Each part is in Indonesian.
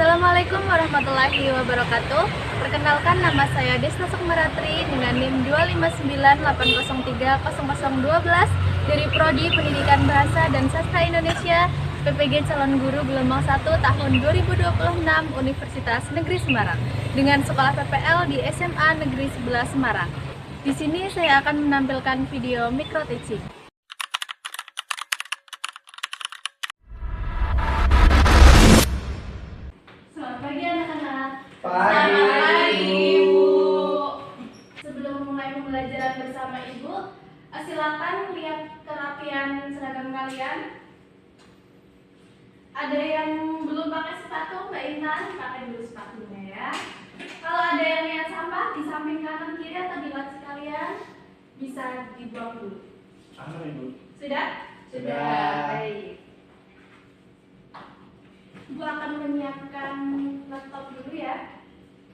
Assalamualaikum warahmatullahi wabarakatuh. Perkenalkan, nama saya Desna Sukmaratri dengan NIM 25980300012 dari Prodi Pendidikan Bahasa dan Sastra Indonesia, PPG Calon Guru Gelombang 1 tahun 2026 Universitas Negeri Semarang dengan sekolah PPL di SMA Negeri 11 Semarang. Di sini saya akan menampilkan video micro teaching. Selamat pagi anak-anak. Pagi, Ibu. Sebelum mulai pembelajaran bersama Ibu, silakan lihat kerapian seragam kalian. Ada yang belum pakai sepatu, Mbak Intan, pakai dulu sepatunya ya. Kalau ada yang lihat sampah di samping kanan kiri atau di laci kalian, bisa dibuang dulu. Aman, Ibu. Sudah? Sudah. Baik. Ibu akan menyiapkan laptop dulu ya.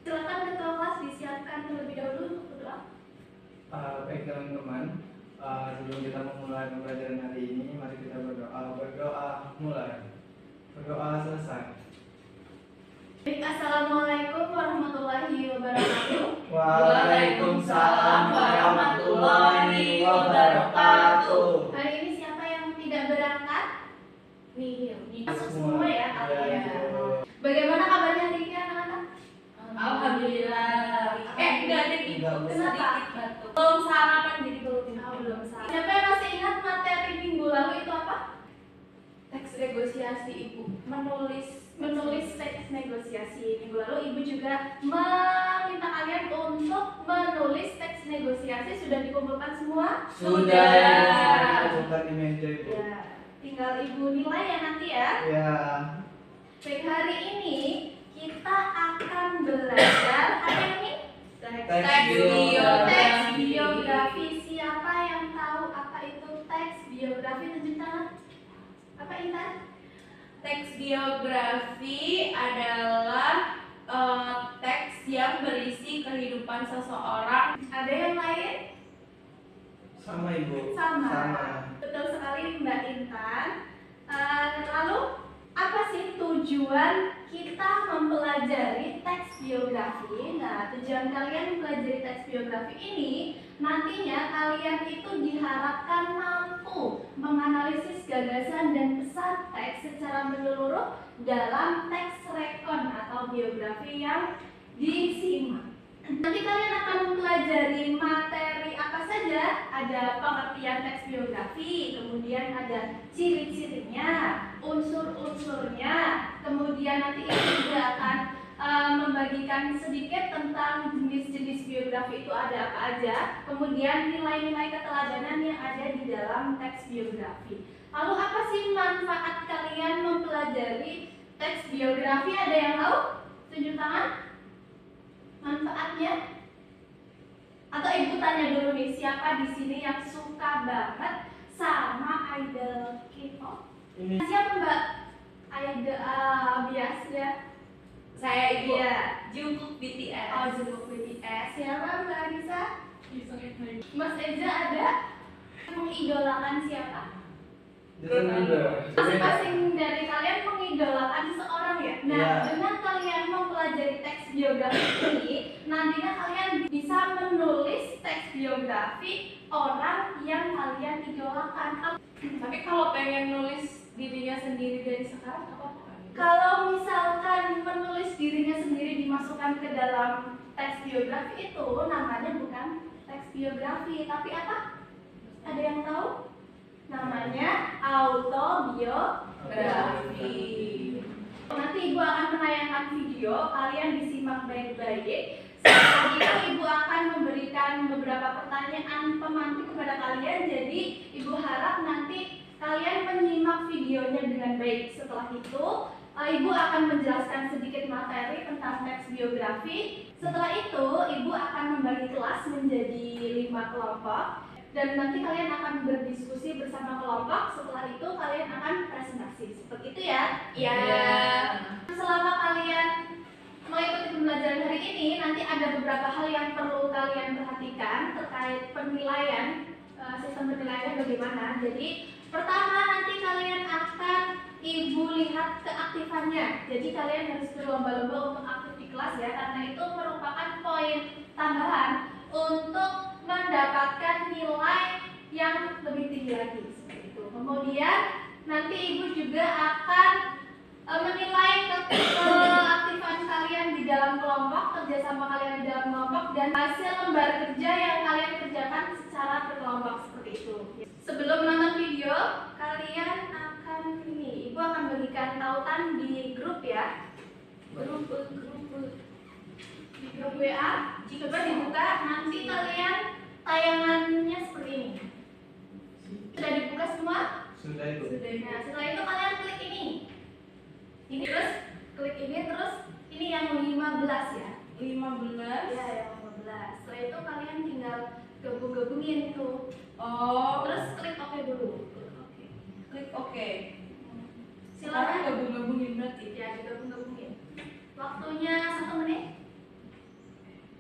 Silakan ketua kelas disiapkan terlebih dahulu untuk berdoa. Baik teman-teman, sebelum kita memulai pembelajaran hari ini, mari kita berdoa. Berdoa mulai, berdoa selesai. Baik, assalamualaikum warahmatullahi wabarakatuh. Waalaikumsalam warahmatullahi wabarakatuh. Hari ini siapa yang tidak berangkat? Nih, masuk Semua. semua ya Ya, kalian. Ibu. Bagaimana kabarnya hari ini anak-anak? Alhamdulillah. Enggak ada gitu. Enggak, Bu. Kenapa? Batuk. Belum sarapan jadi belum. Belum salah. Siapa yang masih ingat materi minggu lalu itu apa? Teks negosiasi Ibu. Menulis teks negosiasi. Minggu lalu Ibu juga meminta kalian untuk menulis teks negosiasi. Sudah dikumpulkan semua? Sudah. Bukan di meja, Ibu. Ya, tinggal Ibu nilai ya nanti ya. Ya. Baik, hari ini kita akan belajar apa ini? Teks biografi. Teks biografi. Siapa yang tahu apa itu teks biografi? Tunjuk tangan. Apa Intan? Teks biografi adalah teks yang berisi kehidupan seseorang. Ada yang lain? Sama, Ibu. Sama. Sama. Betul sekali Mbak Intan. Lalu apa sih tujuan kita mempelajari teks biografi? Nah, tujuan kalian mempelajari teks biografi ini nantinya kalian itu diharapkan mampu menganalisis gagasan dan pesan teks secara menyeluruh dalam teks rekon atau biografi yang disimak. Nanti kalian akan mempelajari materi apa saja. Ada pengertian teks biografi, kemudian ada ciri-cirinya, unsur-unsurnya, kemudian nanti Ibu juga akan membagikan sedikit tentang jenis-jenis biografi itu ada apa aja, kemudian nilai-nilai keteladanan yang ada di dalam teks biografi. Lalu apa sih manfaat kalian mempelajari teks biografi? Ada yang tahu? Tunjuk tangan. Manfaatnya? Atau Ibu tanya dulu nih, siapa di sini yang suka banget sama idol K-pop? Ini Siapa Mbak? Idol biasa. Saya Ibu. Iya. Jungkook BTS. Oh, Jungkook BTS. Siapa Mbak Anissa? Mas Eza ada? Mengidolakan siapa? Justin Bieber. Masing-masing dari kalian mengidolakan seorang ya. Nah, Iya. dengan kalian mempelajari teks biografi ini, nantinya kalian bisa menulis teks biografi orang yang kalian idolakan. Tapi kalau pengen nulis dirinya sendiri dari sekarang apa? Kalau misalkan menulis dirinya sendiri dimasukkan ke dalam teks biografi itu namanya bukan teks biografi, tapi apa? Ada yang tahu? Namanya autobiografi. Nanti Ibu akan menayangkan video, kalian disimak baik-baik. Setelah itu Ibu akan memberikan beberapa pertanyaan pemantik kepada kalian. Jadi Ibu harap nanti kalian menyimak videonya dengan baik. Setelah itu Ibu akan menjelaskan sedikit materi tentang teks biografi. Setelah itu Ibu akan membagi kelas menjadi 5 kelompok. Dan nanti kalian akan berdiskusi bersama kelompok. Setelah itu kalian akan presentasi. Seperti itu ya? Iya. Selama kalian mengikuti pembelajaran hari ini, nanti ada beberapa hal yang perlu kalian perhatikan terkait penilaian sistem penilaiannya bagaimana. Jadi pertama nanti kalian akan ibu lihat keaktifannya. Jadi kalian harus berlomba-lomba untuk aktif di kelas ya, karena itu merupakan poin tambahan untuk mendapatkan nilai yang lebih tinggi lagi seperti itu. Kemudian nanti ibu juga akan menilai keaktifan kalian di dalam kelompok, kerjasama kalian di dalam kelompok, dan hasil lembar kerja yang kalian kerjakan secara berkelompok seperti itu. Sebelum nonton video, kalian akan ibu akan berikan tautan di grup ya, grup WA. Coba dibuka, nanti kalian tayangannya seperti ini. Sudah dibuka semua? Sudah Ibu. Nah, setelah itu kalian klik ini terus klik ini, terus ini yang 15 ya. 15. Ya, yang 15. Setelah itu kalian tinggal gabung-gabungin itu. Oh, Terus klik OK dulu. klik OK. Silakan gabung-gabungin berarti. ya, digabung-gabungin. Waktunya 1 menit.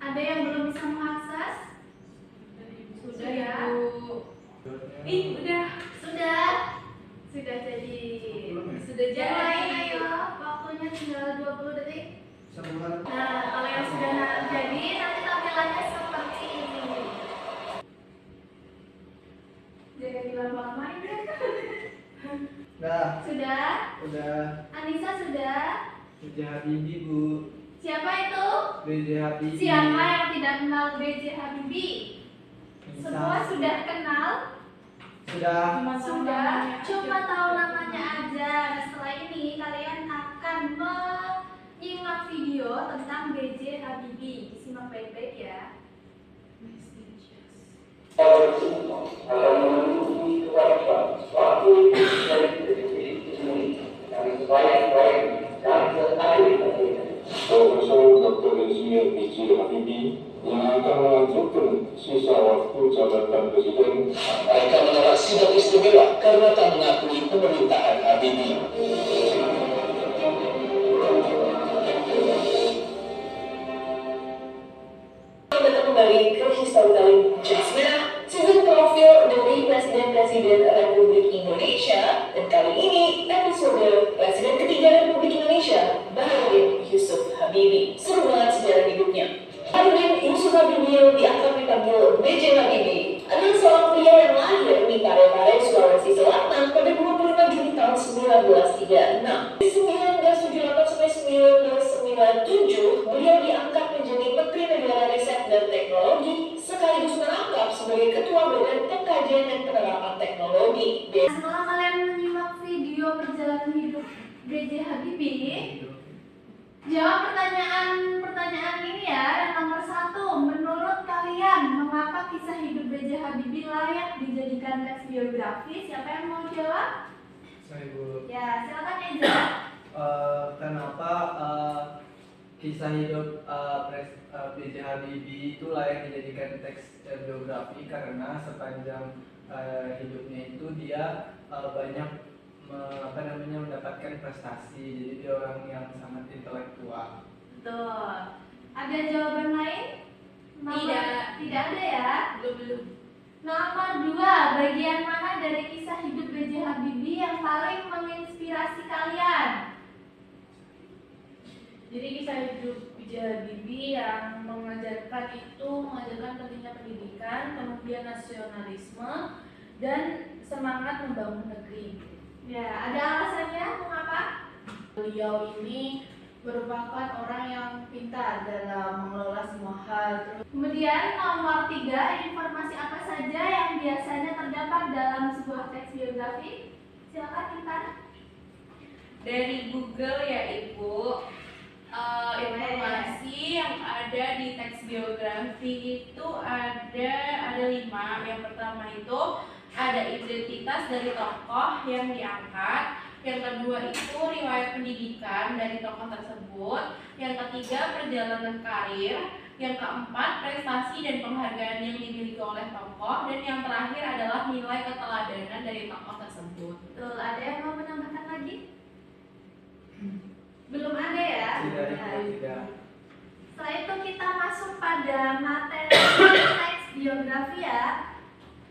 Ada yang belum bisa mengakses? Sudah Ya. Ibu. Udah. Sudah jadi. Belum ya? Sudah Yang lain jadi. ayo, waktunya tinggal 20 detik. Sebulan. Nah, kalau yang sudah jadi, nanti tampilannya seperti ini. Jangan dilama-lamain ya. Dah. Sudah? Udah. Anissa sudah? B.J. Habibie Bu. Siapa itu? B.J. Habibie. Siapa yang tidak kenal B.J. Habibie? Nisa. Semua sudah kenal? Sudah. Sudah. Cuma tahu namanya aja. Nah, setelah ini kalian akan menyimak video tentang B.J. Habibie. Simak baik-baik ya. Profesor Dr. Insinyur B.J. Habibie yang akan melanjutkan sisa waktu jabatan presiden. Mereka menolak sidang istimewa karena tak mengakui pemerintahan Habibie. Kita kembali ke Historical Jasmine, season profil dari Presiden-Presiden Republik Indonesia, dan kali ini episode Presiden ketiga Republik Indonesia, Baharudin Yusuf Habibie. Seru banget sejarah hidupnya. Baharudin Yusuf Habibie yang diakrab dipanggil B.J. Habibie adalah seorang pria yang lahir di Parepare, Sulawesi Selatan pada 25 Juni tahun 1936. Di 1978 sampai 1997, beliau diangkat menjadi Menteri Negara Riset dan Teknologi sekaligus merangkap sebagai Ketua Badan Pengkajian dan Penerapan Teknologi. Setelah kalian menyimak video perjalanan hidup B.J. Habibie, jawab pertanyaan ini ya. Yang nomor 1, menurut kalian mengapa kisah hidup B.J. Habibie layak dijadikan teks biografi? Siapa yang mau jawab? Saya Bu. Ya, silakan Eza. Kenapa kisah hidup B.J. Habibie itu layak dijadikan teks biografi? Karena sepanjang hidupnya itu dia banyak mendapatkan prestasi. Jadi dia orang yang sangat intelektual. Betul. Ada jawaban lain? Tidak ada ya? Belum. Nomor 2, bagian mana dari kisah hidup B.J. Habibie yang paling menginspirasi kalian? Jadi kisah hidup B.J. Habibie yang mengajarkan pentingnya pendidikan, kemudian nasionalisme, dan semangat membangun negeri. Ya, ada alasannya mengapa? Beliau ini merupakan orang yang pintar dalam mengelola semua hal. Kemudian nomor 3, informasi apa saja yang biasanya terdapat dalam sebuah teks biografi? Silakan Intan. Dari Google ya Ibu, informasi yang ada di teks biografi itu ada 5. Yang pertama itu ada identitas dari tokoh yang diangkat. Yang kedua itu riwayat pendidikan dari tokoh tersebut. Yang ketiga perjalanan karir. Yang keempat prestasi dan penghargaan yang dimiliki oleh tokoh. Dan yang terakhir adalah nilai keteladanan dari tokoh tersebut. Betul, ada yang mau menambahkan lagi? Belum ada ya? Tidak. Setelah itu kita masuk pada materi teks biografi ya.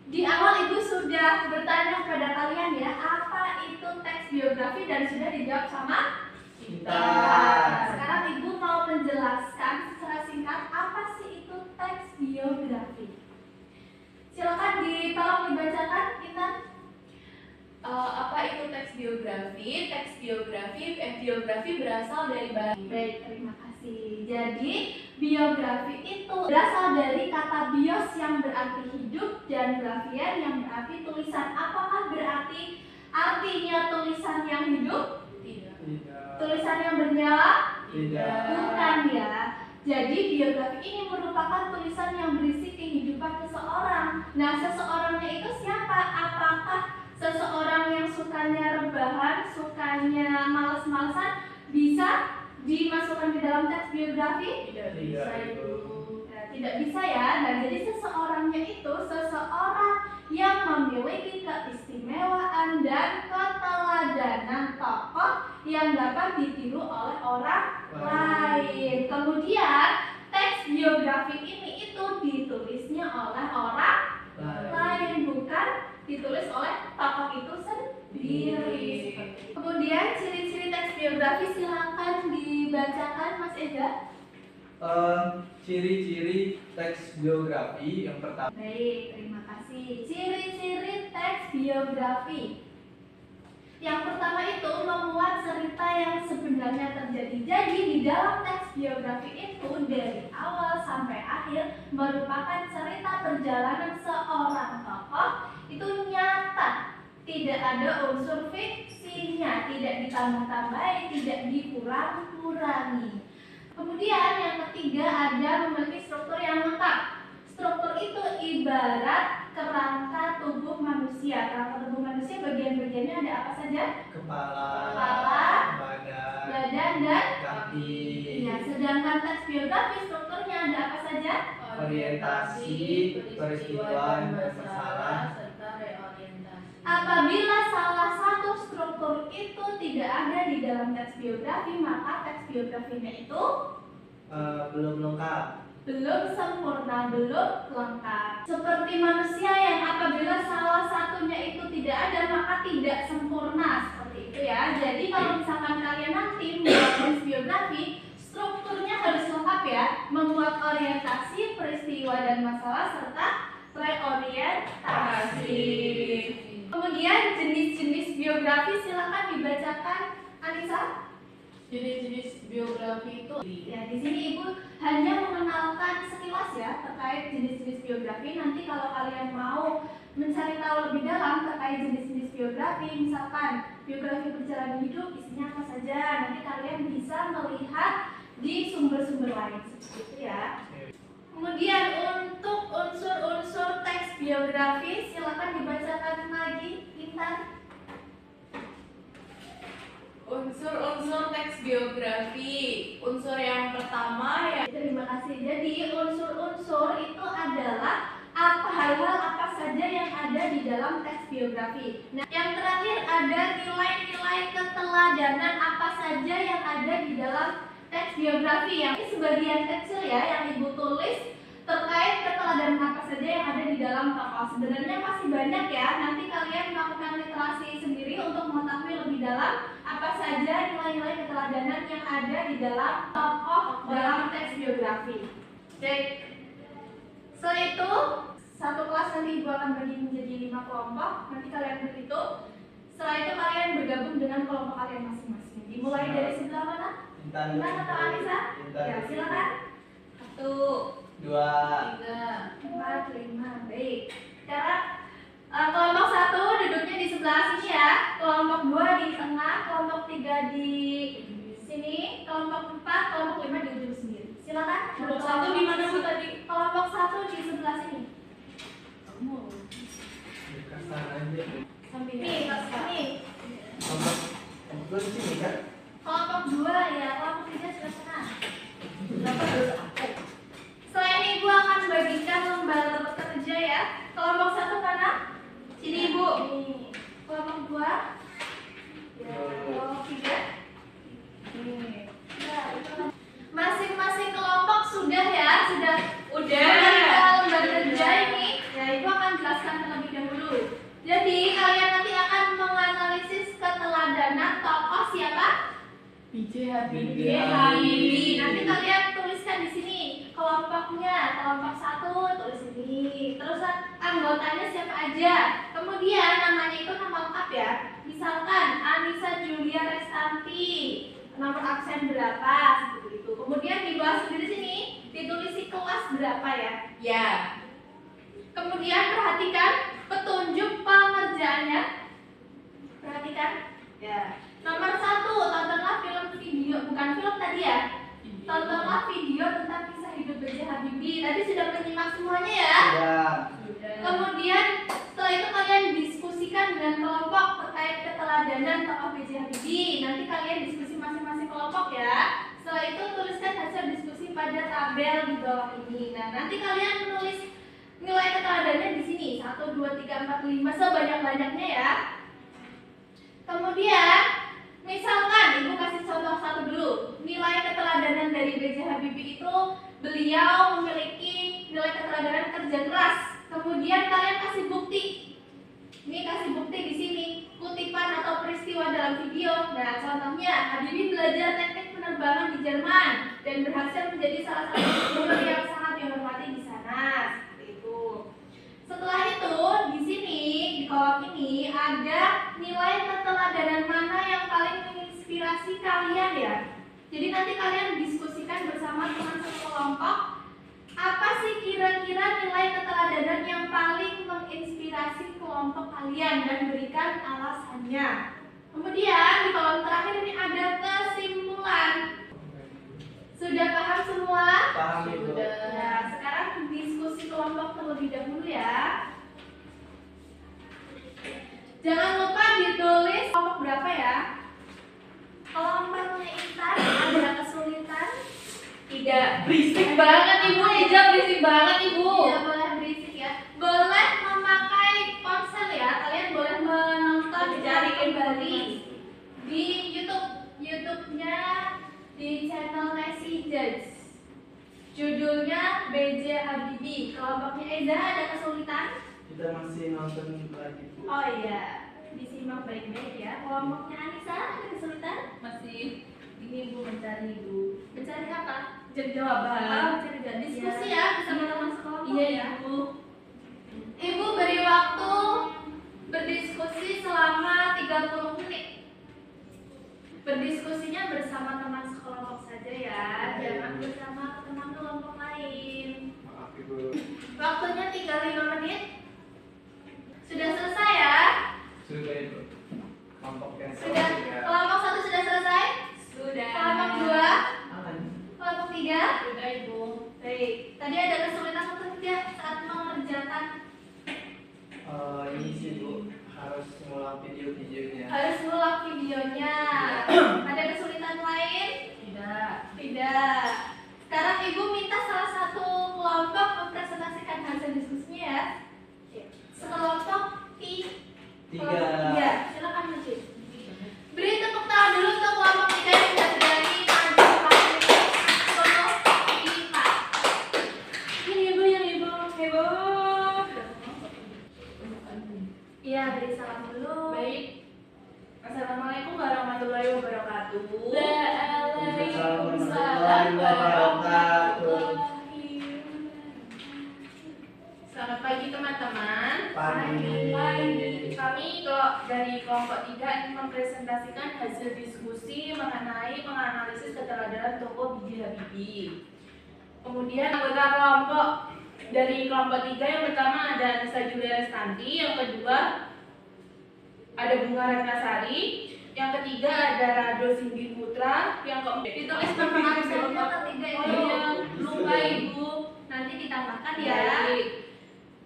Di awal Ibu sudah bertanya kepada kalian ya, apa itu teks biografi dan sudah dijawab sama Kita. Sekarang Ibu mau menjelaskan secara singkat apa sih itu teks biografi. Silakan tolong dibacakan, Intan. Apa itu teks biografi? Biografi berasal dari bahasa. Baik, terima kasih. Jadi, biografi itu berasal dari kata bios yang berarti hidup dan grafian yang berarti tulisan. Apakah berarti artinya tulisan yang hidup? Tidak. Tidak. Tulisan yang bernyala? Tidak. Bukan ya. Jadi biografi ini merupakan tulisan yang berisi kehidupan seseorang. Nah, seseorangnya itu siapa? Apakah seseorang yang sukanya rebahan, sukanya males-malesan bisa dimasukkan di dalam teks biografi? Tidak Tidak, bisa Ibu. Ibu. Nah, tidak bisa ya. Nah, jadi seseorangnya itu seseorang yang memiliki keistimewaan dan keteladanan tokoh yang dapat ditiru oleh orang lain. Kemudian teks biografi ini itu ditulisnya oleh orang lain, bukan ditulis oleh tokoh itu sendiri. Kemudian ciri-ciri teks biografi silakan dibacakan Mas Ega. Ciri-ciri teks biografi yang pertama. Baik, terima kasih. Ciri-ciri teks biografi. Yang pertama itu memuat cerita yang sebenarnya terjadi. Jadi di dalam teks biografi itu dari awal sampai akhir merupakan cerita perjalanan seorang tokoh itu nyata. Tidak ada unsur fiksinya, tidak ditambah-tambahi, tidak dikurang-kurangi. Kemudian yang ketiga ada memiliki struktur yang lengkap. Struktur itu ibarat kerangka tubuh manusia. Kerangka tubuh manusia bagian-bagiannya ada apa saja? Kepala, Badan, dan kaki, ya, sedangkan teks biografi strukturnya ada apa saja? orientasi, peristiwa, dan masalah. serta reorientasi. Apabila salah satu struktur itu tidak ada di dalam teks biografi, maka teks biografinya itu Belum lengkap. belum sempurna, belum lengkap. Seperti manusia yang apabila salah satunya itu tidak ada, maka tidak sempurna. Seperti itu ya. Jadi kalau misalkan kalian nanti membuat teks biografi, strukturnya harus lengkap ya. Memuat orientasi, peristiwa dan masalah serta reorientasi. Kemudian jenis-jenis biografi silakan dibacakan, Anissa. Jenis-jenis biografi itu Ya, di sini Ibu hanya mengenalkan sekilas ya terkait jenis-jenis biografi. Nanti kalau kalian mau mencari tahu lebih dalam terkait jenis-jenis biografi, misalkan biografi perjalanan hidup isinya apa saja, nanti kalian bisa melihat di sumber-sumber lain seperti itu ya. Kemudian untuk unsur-unsur teks biografi silakan dibacakan lagi, Intan. unsur-unsur teks biografi. Unsur yang pertama ya Terima kasih. Jadi unsur-unsur itu adalah hal-hal apa saja yang ada di dalam teks biografi. Nah, yang terakhir ada nilai-nilai keteladanan apa saja yang ada di dalam teks biografi. Yang ini sebagian kecil ya yang Ibu tulis terkait keteladanan apa saja yang ada di dalam tokoh. Sebenarnya masih banyak ya. Nanti kalian melakukan literasi sendiri untuk mengetahui lebih dalam apa saja nilai-nilai keteladanan yang ada di dalam tokoh dalam teks biografi. Baik. Setelah itu satu kelas nanti Ibu akan bagi menjadi 5 kelompok. Nanti kalian berhitung. Setelah itu kalian bergabung dengan kelompok kalian masing-masing. Dimulai dari sebelah mana? Intan. Intan atau Anissa? Intan. Ya, silakan. 1, 2, 3, 4, 5. Baik. Sekarang kelompok 1 duduknya di sebelah sini ya. Kelompok 2 di tengah, kelompok 3 di sini, kelompok 4, kelompok 5 di ujung sendiri. Silakan. kelompok 1 di mana Bu tadi? Kelompok 1 di sebelah sini. Kamu dekat sana aja. samping Nih, ke sini. Gue di sini kan? Kelompok 2 ya, kelompok 3 sebelah sana. Berapa dosa aku? Setelah ini Ibu akan bagikan lembar kerja ya. Kelompok 1 mana? Sini Ibu. Kelompok 2. Ya, kelompok 3. Nih. Ya, masing-masing kelompok sudah ya, sudah Udah. lembar kerja ini. Ya, Ibu akan jelaskan terlebih Habibie. Nanti kalian tuliskan di sini kelompoknya, kelompok 1 tulis ini. Terus anggotanya siapa aja. Kemudian namanya itu nama lengkap ya. Misalkan Anissa Julia Restanti, nomor absen berapa, seperti itu. Kemudian di bawah sendiri sini ditulis kelas berapa ya. Ya. Kemudian perhatikan petunjuk pengerjaannya. Perhatikan. Ya. Nomor 1, tontonlah film video, bukan film tadi ya. Tontonlah video tentang kisah hidup B.J. Habibie. Tadi sudah menyimak semuanya ya. Sudah. Kemudian setelah itu kalian diskusikan dengan kelompok terkait keteladanan tokoh B.J. Habibie. Nanti kalian diskusi masing-masing kelompok ya. Setelah itu tuliskan hasil diskusi pada tabel di bawah ini. Nah, nanti kalian menulis nilai keteladanannya di sini 1, 2, 3, 4, 5 sebanyak-banyaknya ya. Kemudian misalkan ibu kasih contoh satu dulu. Nilai keteladanan dari B.J. Habibie itu beliau memiliki nilai keteladanan kerja keras. Kemudian kalian kasih bukti. Ini kasih bukti di sini, kutipan atau peristiwa dalam video. Nah, contohnya Habibie belajar teknik penerbangan di Jerman dan berhasil menjadi salah satu guru yang sangat dihormati di sana. Seperti itu. Setelah itu, di sini di kolom ini ada nilai keteladanan mana yang paling menginspirasi kalian ya. Jadi nanti kalian diskusikan bersama teman sekelompok. Apa sih kira-kira nilai keteladanan yang paling menginspirasi kelompok kalian dan berikan alasannya. Kemudian di kolom terakhir ini ada kesimpulan. Sudah paham semua? Paham Ibu. Nah, sekarang diskusi kelompok terlebih dahulu ya. Jangan lupa ditulis kelompok berapa ya. Kelompoknya Intan ada kesulitan. Tidak. Berisik banget Ibu, Eja berisik banget Ibu. Tidak boleh berisik ya. Boleh memakai ponsel ya. Kalian boleh menonton Cari kembali di YouTube-nya di channel Nasi Judge. Judulnya B.J. Habibie. Kelompoknya Eza ada kesulitan? Kita masih nonton lagi Bu. Oh iya, disimak baik-baik ya. Kelompoknya Anissa ada kesulitan? Masih ini Ibu mencari Ibu. Mencari apa? Cari jawaban. Mencari jawaban. Diskusi ya bersama teman sekelompok Iya ya. Ibu. Ibu beri waktu berdiskusi selama 30 menit. Berdiskusinya bersama teman sekelompok saja ya, jangan bersama teman kelompok lain. Maaf Ibu. Waktunya tinggal 5 menit. Sudah selesai ya? Sudah Ibu. Kelompok yang Sudah. selanjutnya. Kelompok 1 sudah selesai? Sudah. Kelompok 2? Aman. Kelompok 3? Sudah Ibu. Baik. Tadi ada kesulitan atau tidak saat mengerjakan? Ini sih Bu, harus ngulang video-videonya. Harus ngulang videonya. Ada kesulitan lain? Tidak. Tidak. Sekarang Ibu minta salah satu kelompok mempresentasikan hasil diskusinya ya. Sekelompok kelompok 3. Silakan Majid. Beri tepuk tangan dulu untuk kelompok 3 yang sudah dari maju foto 5. Ini Ibu yang Ibu. Ibu. Iya, beri salam dulu. Baik. Assalamualaikum warahmatullahi wabarakatuh. Waalaikumsalam wabarakatuh. Selamat pagi teman-teman. Pagi. Kami dari kelompok 3 ingin mempresentasikan hasil diskusi mengenai menganalisis keteladanan tokoh B.J. Habibie. Kemudian anggota kelompok dari kelompok 3 yang pertama ada Anissa Julia Restanti, yang kedua ada Bunga Ratnasari, yang ketiga ada Rado Sindi Putra, yang keempat Ditulis nama absennya ketiga Oh itu. iya, lupa Ibu. Nanti ditambahkan ya. Baik.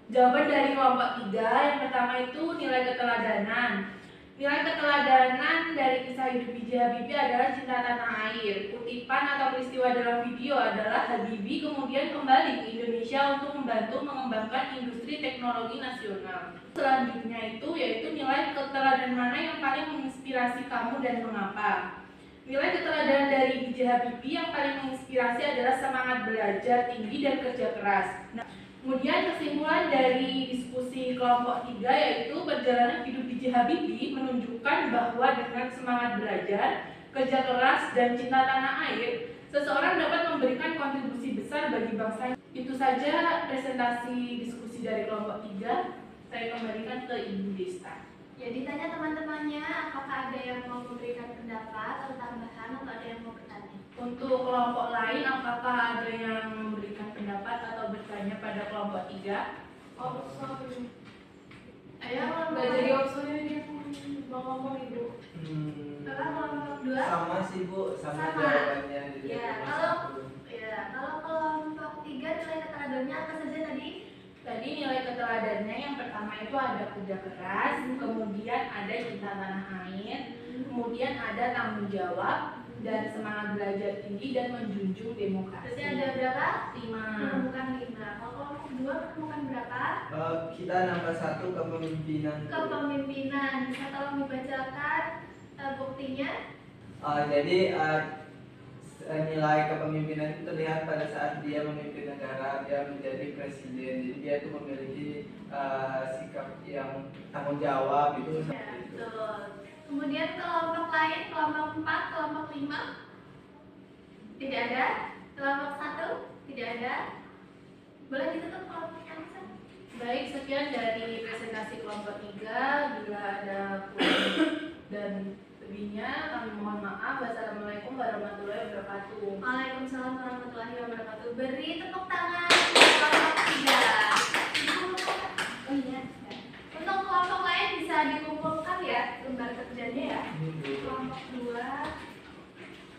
Jawaban dari kelompok 3 yang pertama itu nilai keteladanan. Nilai keteladanan dari kisah hidup B.J. Habibie adalah cinta tanah air. Kutipan atau peristiwa dalam video adalah Habibie kemudian kembali ke Indonesia untuk membantu mengembangkan industri teknologi nasional. Selanjutnya itu yaitu nilai keteladanan mana yang paling menginspirasi kamu dan mengapa. Nilai keteladanan dari B.J. Habibie yang paling menginspirasi adalah semangat belajar tinggi dan kerja keras. Nah, kemudian kesimpulan dari diskusi kelompok 3 yaitu perjalanan hidup B.J. Habibie menunjukkan bahwa dengan semangat belajar kerja keras, dan cinta tanah air, seseorang dapat memberikan kontribusi besar bagi bangsa. Itu saja presentasi diskusi dari kelompok 3. Saya kembalikan ke Ibu Desta. Ya, ditanya teman-temannya apakah ada yang mau memberikan pendapat atau tambahan atau ada yang mau bertanya. Untuk kelompok lain, apakah ada yang memberikan pendapat atau bertanya pada kelompok 3? Oh, sorry. Ayo, Nggak jadi opsinya dia mau ngomong Ibu. Kakak kelompok 2. Sama sih Bu, sama Sama. jawabannya. Jadi Ya, cuma kalau satu. kalau kelompok 3 nilai keteladannya apa saja tadi? Tadi nilai keteladannya yang pertama itu ada kerja keras, kemudian ada cinta tanah air, kemudian ada tanggung jawab dan semangat belajar tinggi dan menjunjung demokrasi. Berarti ada berapa? 5. Menemukan 5. Kalau kelompok 2 menemukan berapa? Kita nambah 1 kepemimpinan. Kepemimpinan. Bisa tolong dibacakan buktinya? Jadi nilai kepemimpinan itu terlihat pada saat dia memimpin negara, dia menjadi presiden. Jadi dia itu memiliki sikap yang tanggung jawab itu. Ya, betul. Kemudian kelompok lain, kelompok 4, kelompok 5 tidak ada. Kelompok 1 tidak ada. Boleh ditutup kelompoknya bisa? Baik, sekian dari presentasi kelompok 3. Bila ada kurang dan lebihnya, kami mohon maaf. Wassalamualaikum warahmatullahi wabarakatuh. Waalaikumsalam warahmatullahi wabarakatuh. Beri tepuk tangan untuk kelompok 3. Oh iya. Untuk kelompok lain bisa dikumpulkan ya lembar kerjanya ya. Kelompok 2,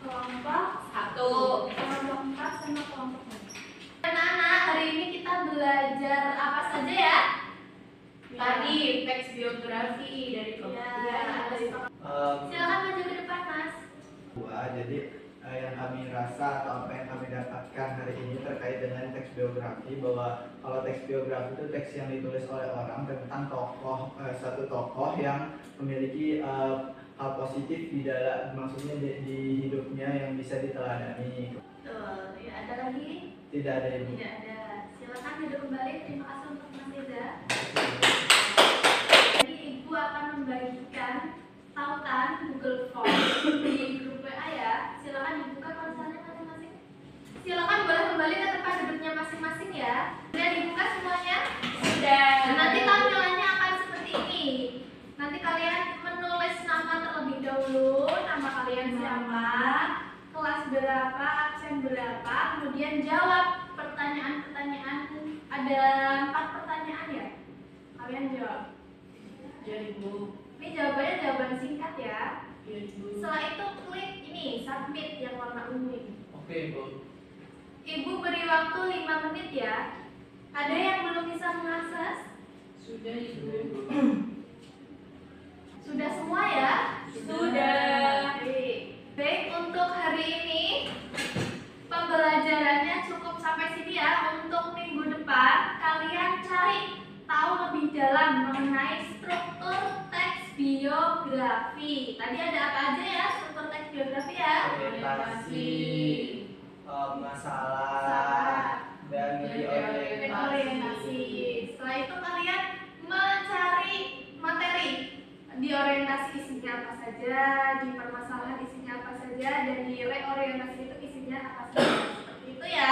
kelompok 1. kelompok 4 sama kelompok 5. Anak-anak, hari ini kita belajar apa saja ya? Tadi teks biografi dari kelompok 3. Silakan maju ke depan, Mas. Jadi yang kami rasa atau apa yang kami dapatkan hari ini terkait dengan teks biografi, bahwa kalau teks biografi itu teks yang ditulis oleh orang tentang tokoh, satu tokoh yang memiliki hal positif di dalam, maksudnya di hidupnya yang bisa diteladani. Betul. Ya, ada lagi? Tidak ada Ibu. Tidak ada. Silakan duduk kembali. Terima kasih untuk Mas Reza. Jadi Ibu akan membagikan tautan Google Form di grup WA ya. Silakan dibuka ponselnya masing-masing. Silakan boleh kembali ke tempat duduknya masing-masing ya. Sudah dibuka semuanya? Sudah. Dan nanti tampilannya akan seperti ini. Nanti kalian menulis nama terlebih dahulu, nama kalian siapa, kelas berapa, absen berapa, kemudian jawab pertanyaan-pertanyaan. Ada 4 pertanyaan ya. Kalian jawab. Jadi Bu. Ini jawabannya jawaban singkat ya. Jadi Bu. Setelah itu klik ini submit yang warna ungu ini. Oke Ibu. Ibu beri waktu 5 menit ya. Ada yang belum bisa mengakses? Sudah Ibu. Sudah semua ya? Sudah. Baik, untuk hari ini pembelajarannya cukup sampai sini ya. Untuk minggu depan kalian cari tahu lebih dalam mengenai struktur teks biografi. Tadi ada apa aja ya struktur teks biografi ya? Orientasi, masalah, dan Orientasi. Setelah itu kalian mencari materi di orientasi isinya apa saja, di permasalahan isinya apa saja, dan di reorientasi itu isinya apa saja. Seperti itu ya.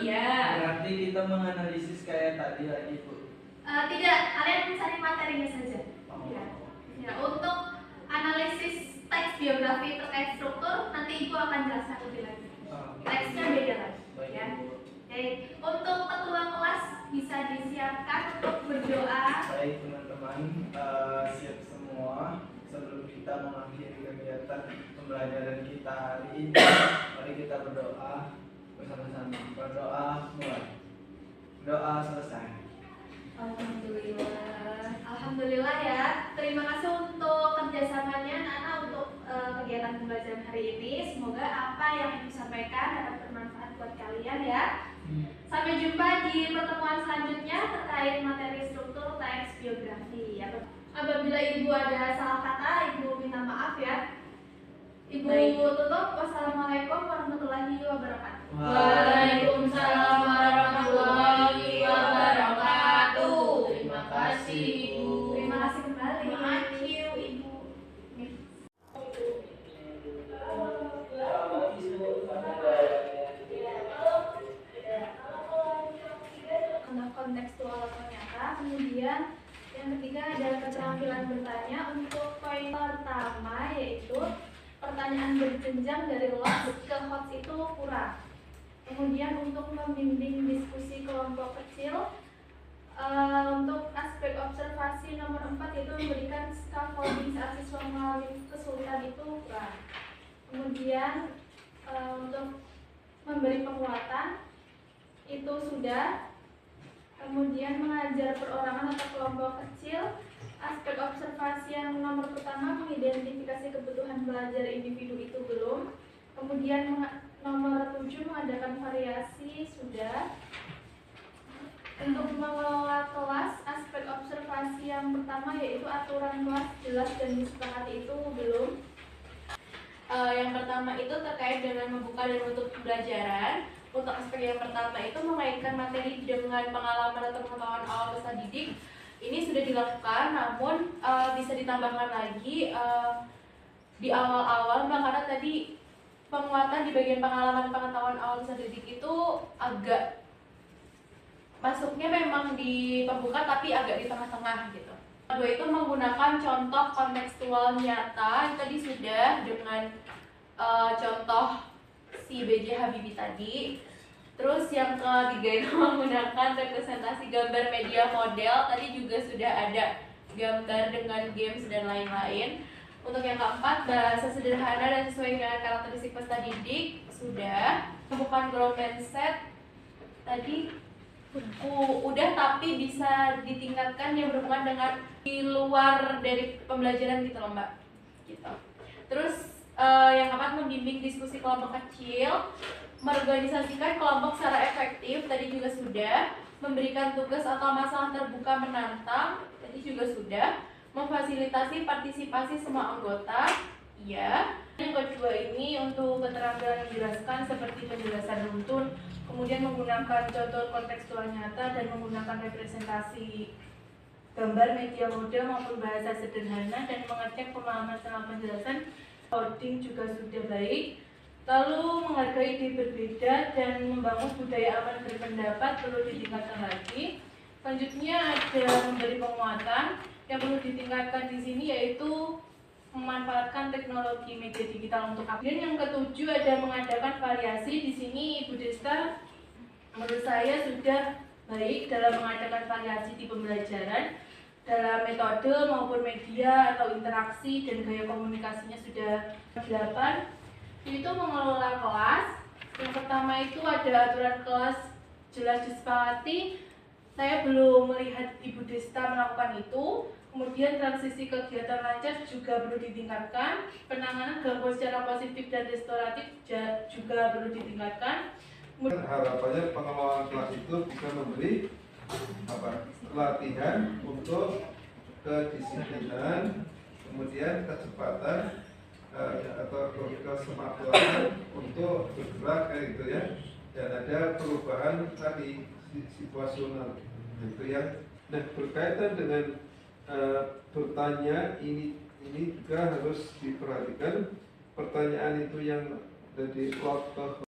Iya. Berarti kita menganalisis kayak tadi lagi Bu. Tidak, kalian mencari materinya saja. Ya. Ya, untuk analisis teks biografi terkait struktur nanti Ibu akan jelaskan lebih lanjut. Teksnya beda lagi. Baik Ya. Ibu. Oke, untuk ketua kelas bisa disiapkan untuk berdoa. Baik teman-teman, siap semua. Sebelum kita mengakhiri kegiatan pembelajaran kita hari ini, mari kita berdoa bersama-sama. Berdoa mulai. Doa selesai. Alhamdulillah ya. Terima kasih untuk kerjasamanya Nana untuk kegiatan pembelajaran hari ini. Semoga apa yang Ibu sampaikan dapat bermanfaat buat kalian ya. Sampai jumpa di pertemuan selanjutnya terkait materi struktur teks biografi. Apabila Ibu ada salah kata, Ibu minta maaf ya. Ibu Baik. tutup. Wassalamualaikum warahmatullahi wabarakatuh. Waalaikumsalam warahmatullahi wabarakatuh. Terima kasih Ibu. Terima kasih kembali. Terima kasih Ibu. jenjang dari lost ke host itu kurang. Kemudian untuk membimbing diskusi kelompok kecil, untuk aspek observasi nomor 4 yaitu memberikan scaffolding saat siswa mengalami kesulitan itu kurang. Kemudian untuk memberi penguatan itu sudah. Kemudian mengajar perorangan atau kelompok kecil, aspek observasi yang nomor pertama mengidentifikasi kebutuhan belajar individu itu belum. Kemudian nomor 7 mengadakan variasi sudah. Untuk mengelola kelas, aspek observasi yang pertama yaitu aturan kelas jelas dan disepakati itu belum. Yang pertama itu terkait dengan membuka dan menutup pembelajaran. Untuk aspek yang pertama itu mengaitkan materi dengan pengalaman atau pengetahuan awal peserta didik. Ini sudah dilakukan, namun bisa ditambahkan lagi di awal-awal, karena tadi penguatan di bagian pengalaman pengetahuan awal peserta didik itu agak masuknya memang di pembuka tapi agak di tengah-tengah gitu. Kedua itu menggunakan contoh kontekstual nyata, tadi sudah dengan contoh si B.J. Habibie tadi. Terus yang ketiga itu menggunakan representasi gambar media model, tadi juga sudah ada gambar dengan games dan lain-lain. Untuk yang keempat, bahasa sederhana dan sesuai dengan karakteristik peserta didik sudah. Bukan growth mindset tadi udah, tapi bisa ditingkatkan yang berhubungan dengan di luar dari pembelajaran gitu loh Mbak gitu. Terus yang keempat, membimbing diskusi kelompok kecil, mengorganisasikan kelompok secara efektif, tadi juga sudah. Memberikan tugas atau masalah terbuka menantang, tadi juga sudah. Memfasilitasi partisipasi semua anggota, iya. Yang kedua ini untuk keterampilan yang dijelaskan seperti penjelasan runtun, kemudian menggunakan contoh kontekstual nyata dan menggunakan representasi gambar media model maupun bahasa sederhana dan mengecek pemahaman selama penjelasan. Coding juga sudah baik. Lalu menghargai ide berbeda dan membangun budaya aman berpendapat perlu ditingkatkan lagi. Selanjutnya ada memberi penguatan yang perlu ditingkatkan di sini yaitu memanfaatkan teknologi media digital untuk update. Yang ketujuh ada mengadakan variasi. Di sini Ibu Desta menurut saya sudah baik dalam mengadakan variasi di pembelajaran dalam metode maupun media atau interaksi, dan gaya komunikasinya sudah 8. Itu mengelola kelas. Yang pertama itu ada aturan kelas jelas disepakati. Saya belum melihat Ibu Desta melakukan itu. Kemudian transisi kegiatan lancar juga perlu ditingkatkan. Penanganan gangguan secara positif dan restoratif juga perlu ditingkatkan. Harapannya pengelolaan kelas itu bisa memberi pelatihan untuk kedisiplinan, kemudian kecepatan atau kesemampuan untuk bergerak kayak gitu ya, dan ada perubahan tadi situasional gitu ya. Nah, berkaitan dengan bertanya ini juga harus diperhatikan. Pertanyaan itu yang dari lot